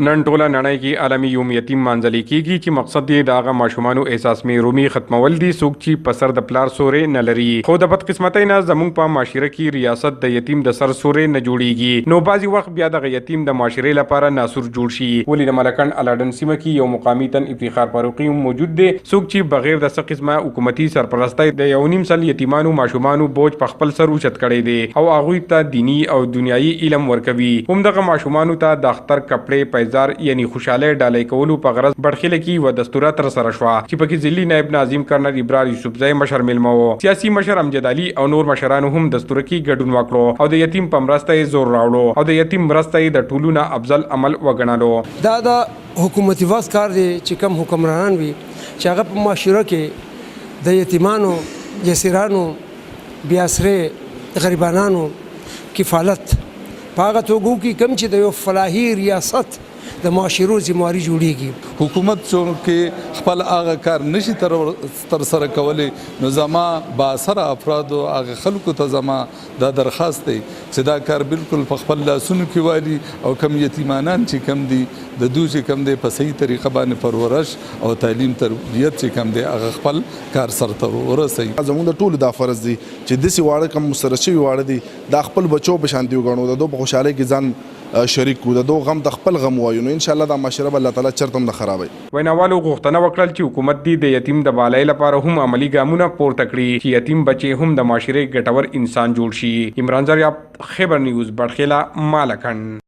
نن ټوله نړۍ کې عالمي یوم یتیم مانځل کیږي چې مقصد یې د هغه ماشومانو احساس مې ختمول دي څوک چې په سر د پلار سورې نه لري. خو د بدقسمتۍ نه زموږ په معاشره کې ریاست د یتیم د سر سورې نه جوړیږي. نو بعضی وخت بیا د یتیم د معاشرې لپاره ناسور جوړ شي. ولې د ملکن الاډن سیمه کې یو مقامي تن افتخار فاروقي موجود دی څوک چې بغیر د څه قسمه حکومتي سرپرستۍ د 1.5 سل یتیمانو ماشومانو بوج په خپل سر اوچت کړی دی او هغوی ته دینی او دنیایي علم ورکوي. همدغه ماشومانو ته د اختر کپړې پیزار یعنی خوشاله ډالۍ کولو په غرض بڑخله کې و دستوره تر سره شو چې پکې ځلی نائب ناظم کرنل ابرار یوسفزئی مشر ملمو سیاسي مشر امجد علي او نور مشرانو هم دستوره کې ګډون وکړو او د یتیم په مرسته زور راوړو او د یتیم مرسته د ټولو نه افضل عمل وګڼلو. دا د حکومتي واس کار دی چې کوم حکمرانان وي چې هغه په معاشره کې د یتیمانو یسیرانو بیاسره غریبانو کفالت په هغه توګه کې کم چې د یو فلاحي ریاست د معاشرو ذمہواری جوړیږي. حکومت چې خپل هغه کار نشي تر سره کولی نو زما با اثر افراد او هغه خلکو ته زما دا درخواست دی چې دا کار بالکل په خپل لاسونو کې والي او کم یتیمانان چې کم دي د دوی چې کم دی په صحیح طریقه باندې پرورش او تعلیم تربیت چې کم دی هغه خپل کار سرته ورسوي. زموږ د ټولو دا فرض دی چې داسې واړه کم سره شوي واړه دي دا خپل بچو په شانتي وګڼو د دوی په خوشحالۍ کې ځان شریک کو د دوه غم د خپل غم وایو نو ان شاء الله د معاشره الله تعالی چرته هم نه خرابوي. ویناوالو غوښتنه وکړل چې حکومت دې د یتیم د بالای لپاره هم عملی ګامونه پورته کړي چې یتیم بچي هم د معاشره ګټور انسان جوړ شي. عمران زریاب خبر نیوز بڑخیلا مالکن.